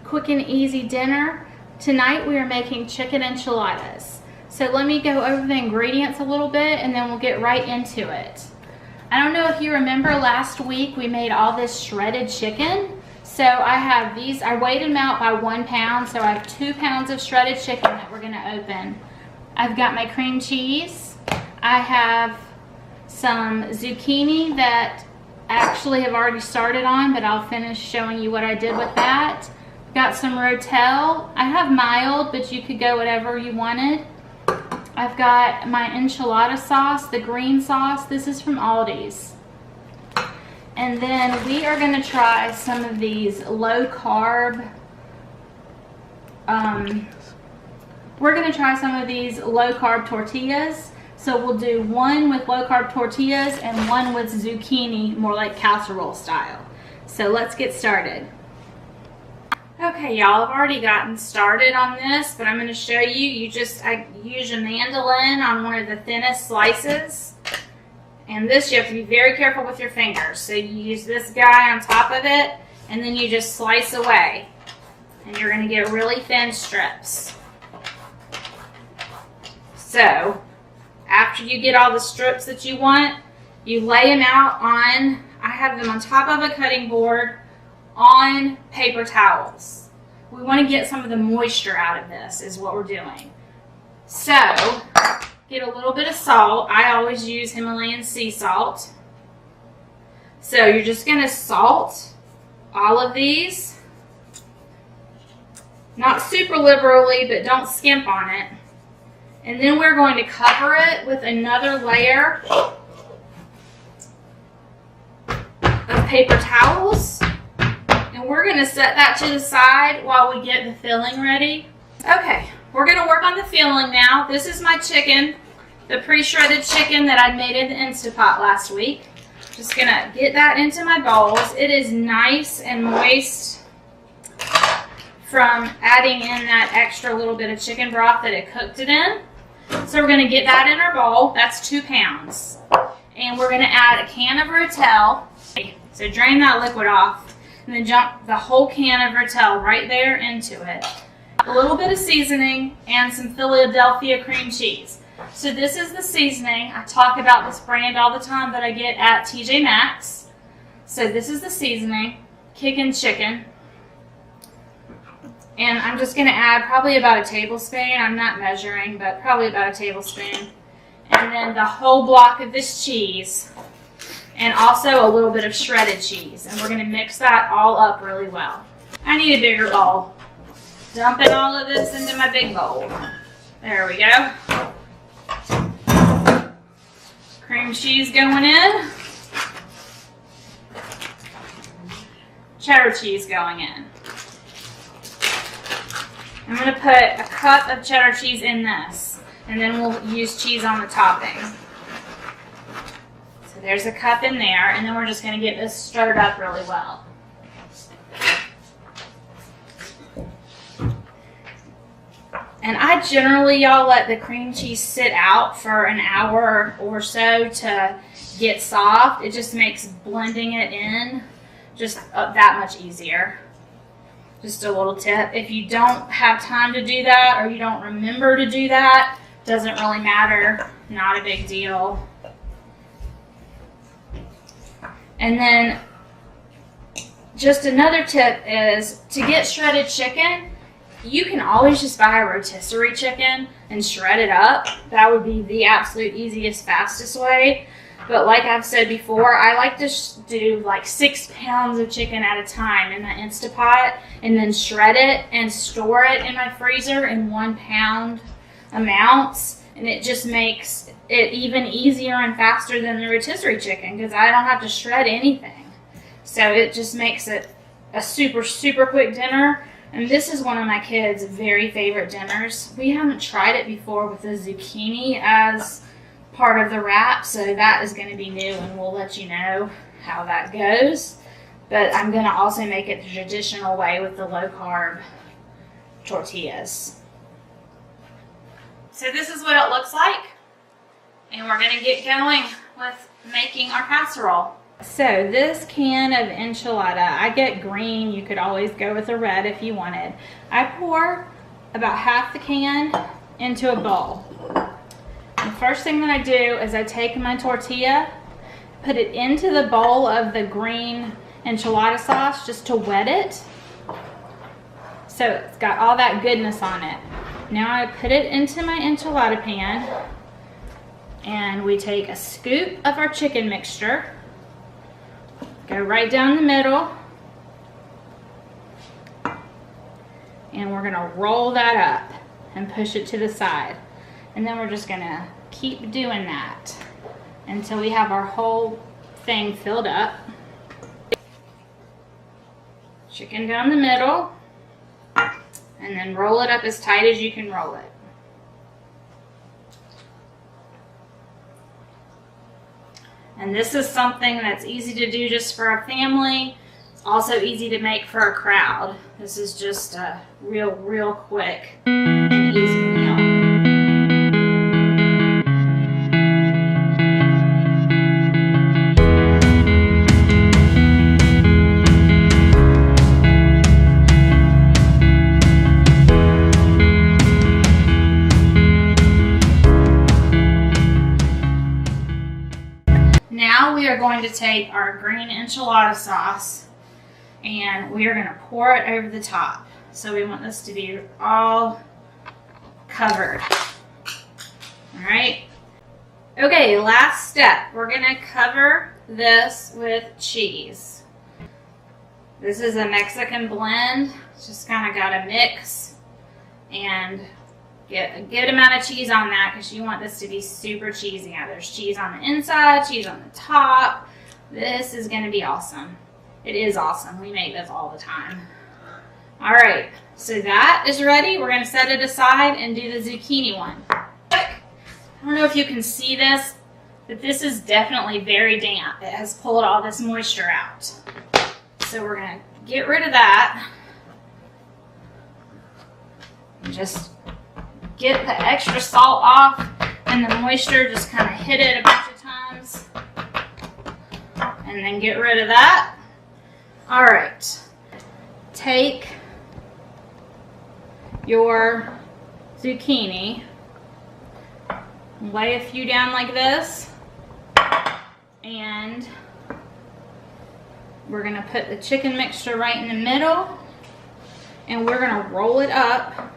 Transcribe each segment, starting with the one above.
quick and easy dinner. Tonight we are making chicken enchiladas. So let me go over the ingredients a little bit and then we'll get right into it. I don't know if you remember last week we made all this shredded chicken. So I have these, I weighed them out by 1 pound, so I have 2 pounds of shredded chicken that we're gonna open. I've got my cream cheese. I have some zucchini that I actually have already started on, but I'll finish showing you what I did with that. Got some rotel. I have mild, but you could go whatever you wanted. I've got my enchilada sauce, the green sauce. This is from Aldi's. And then we are going to try some of these low carb. We're going to try some of these low carb tortillas. So we'll do one with low carb tortillas and one with zucchini, more like casserole style. So let's get started. Okay, y'all, I've already gotten started on this, but I'm going to show you. I use a mandolin on one of the thinnest slices. And this, you have to be very careful with your fingers. So you use this guy on top of it, and then you just slice away. And you're going to get really thin strips. So, after you get all the strips that you want, you lay them out on, I have them on top of a cutting board on paper towels. We want to get some of the moisture out of this, is what we're doing. So, get a little bit of salt. I always use Himalayan sea salt. So you're just going to salt all of these. Not super liberally, but don't skimp on it. And then we're going to cover it with another layer of paper towels. And we're going to set that to the side while we get the filling ready. Okay. We're going to work on the filling now. This is my chicken, the pre-shredded chicken that I made in the Instapot last week. Just going to get that into my bowls. It is nice and moist from adding in that extra little bit of chicken broth that it cooked it in. So we're going to get that in our bowl. That's 2 pounds. And we're going to add a can of rotel. So drain that liquid off and then dump the whole can of rotel right there into it. A little bit of seasoning, and some Philadelphia cream cheese. So this is the seasoning. I talk about this brand all the time that I get at TJ Maxx. So this is the seasoning, kicking chicken. And I'm just going to add probably about a tablespoon. I'm not measuring, but probably about a tablespoon. And then the whole block of this cheese, and also a little bit of shredded cheese. And we're going to mix that all up really well. I need a bigger bowl. Dumping all of this into my big bowl. There we go. Cream cheese going in. Cheddar cheese going in. I'm going to put a cup of cheddar cheese in this, and then we'll use cheese on the topping. So there's a cup in there, and then we're just going to get this stirred up really well. And I generally, y'all, let the cream cheese sit out for an hour or so to get soft. It just makes blending it in just that much easier. Just a little tip. If you don't have time to do that or you don't remember to do that, doesn't really matter. Not a big deal. And then just another tip is to get shredded chicken. You can always just buy a rotisserie chicken and shred it up. That would be the absolute easiest, fastest way. But like I've said before, I like to do like 6 pounds of chicken at a time in the Instapot and then shred it and store it in my freezer in 1 pound amounts. And it just makes it even easier and faster than the rotisserie chicken because I don't have to shred anything. So it just makes it a super, super quick dinner. And this is one of my kids' very favorite dinners. We haven't tried it before with the zucchini as part of the wrap, so that is going to be new, and we'll let you know how that goes. But I'm going to also make it the traditional way with the low-carb tortillas. So this is what it looks like, and we're going to get going with making our casserole. So this can of enchilada, I get green. You could always go with a red if you wanted. I pour about half the can into a bowl. The first thing that I do is I take my tortilla, put it into the bowl of the green enchilada sauce just to wet it. So it's got all that goodness on it. Now I put it into my enchilada pan, and we take a scoop of our chicken mixture, go right down the middle, and we're gonna roll that up and push it to the side. And then we're just gonna keep doing that until we have our whole thing filled up. Chicken down the middle, and then roll it up as tight as you can roll it. And this is something that's easy to do just for a family. It's also easy to make for a crowd. This is just a real quick and easy meal. Now we are going to take our green enchilada sauce and we are going to pour it over the top. So we want this to be all covered. All right. Okay, last step. We're going to cover this with cheese. This is a Mexican blend. It's just kind of got a mix, and get a good amount of cheese on that because you want this to be super cheesy. Now there's cheese on the inside, cheese on the top. This is going to be awesome. It is awesome. We make this all the time. All right, so that is ready. We're going to set it aside and do the zucchini one. I don't know if you can see this, but this is definitely very damp. It has pulled all this moisture out. So we're going to get rid of that and just get the extra salt off, and the moisture, just kind of hit it a bunch of times and then get rid of that. All right, take your zucchini, lay a few down like this, and we're gonna put the chicken mixture right in the middle, and we're gonna roll it up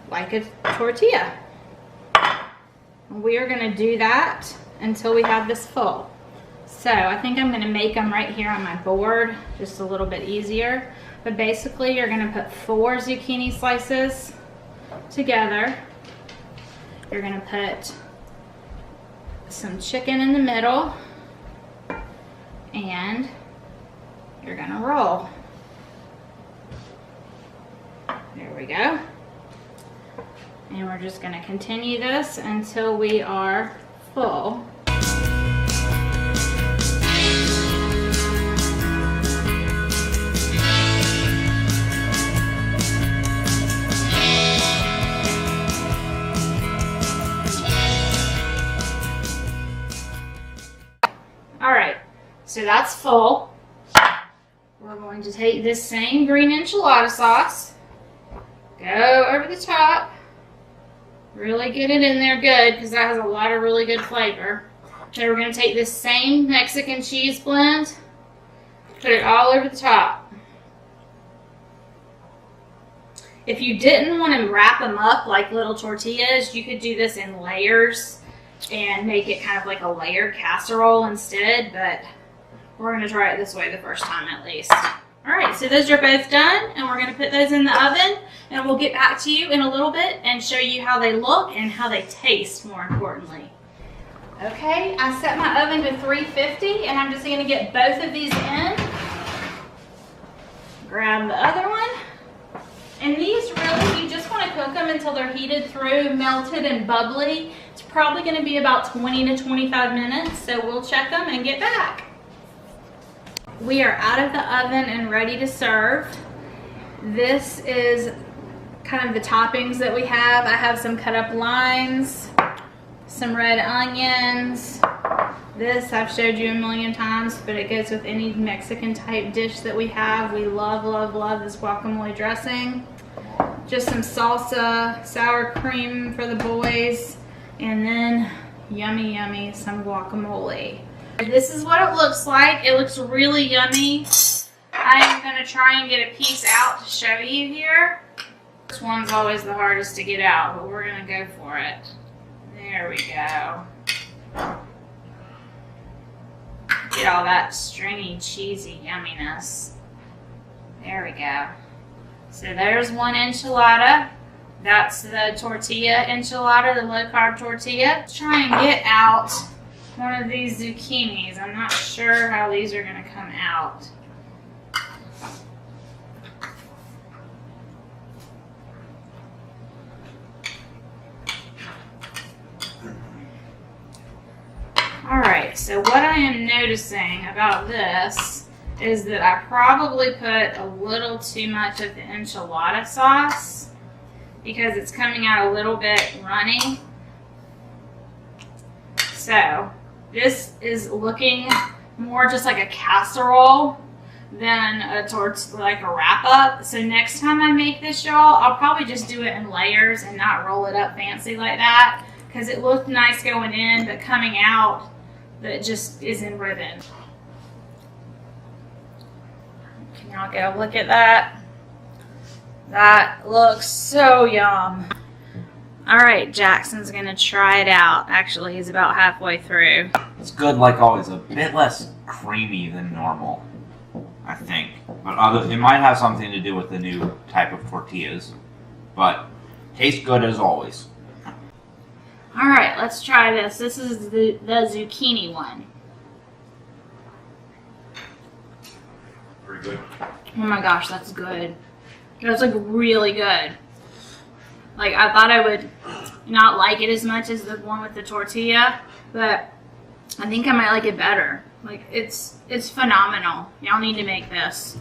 like a tortilla. We are going to do that until we have this full. So I think I'm going to make them right here on my board, just a little bit easier. But basically you're going to put 4 zucchini slices together. You're going to put some chicken in the middle, and you're going to roll. There we go. And we're just going to continue this until we are full. All right, so that's full. We're going to take this same green enchilada sauce, go over the top. Really get it in there good because that has a lot of really good flavor. Then we're going to take this same Mexican cheese blend, put it all over the top. If you didn't want to wrap them up like little tortillas, you could do this in layers and make it kind of like a layered casserole instead, but we're going to try it this way the first time at least. All right, so those are both done, and we're going to put those in the oven, and we'll get back to you in a little bit and show you how they look and how they taste, more importantly. Okay, I set my oven to 350, and I'm just going to get both of these in. Grab the other one. And these really, you just want to cook them until they're heated through, melted and bubbly. It's probably going to be about 20 to 25 minutes, so we'll check them and get back. We are out of the oven and ready to serve. This is kind of the toppings that we have. I have some cut up limes, some red onions, This I've showed you a million times, but it goes with any Mexican type dish that we have. We love, love, love this guacamole dressing. Just some salsa, sour cream for the boys, and then yummy, yummy, some guacamole. This is what it looks like. It looks really yummy. I am going to try and get a piece out to show you here. This one's always the hardest to get out, but we're going to go for it. There we go. Get all that stringy, cheesy yumminess. There we go. So there's one enchilada. That's the tortilla enchilada, the low-carb tortilla. Let's try and get out one of these zucchinis. I'm not sure how these are going to come out. Alright, so what I am noticing about this is that I probably put a little too much of the enchilada sauce because it's coming out a little bit runny. So this is looking more just like a casserole than like a wrap up. So next time I make this, y'all, I'll probably just do it in layers and not roll it up fancy like that, because it looked nice going in, but coming out, that just isn't rhythm. Can y'all get a look at that? That looks so yum. All right, Jackson's gonna try it out. Actually, he's about halfway through. It's good, like always, a bit less creamy than normal, I think. But it might have something to do with the new type of tortillas. But tastes good as always. All right, let's try this. This is the zucchini one. Pretty good. Oh my gosh, that's good. That's like really good. Like, I thought I would not like it as much as the one with the tortilla, but I think I might like it better. Like, it's phenomenal. Y'all need to make this.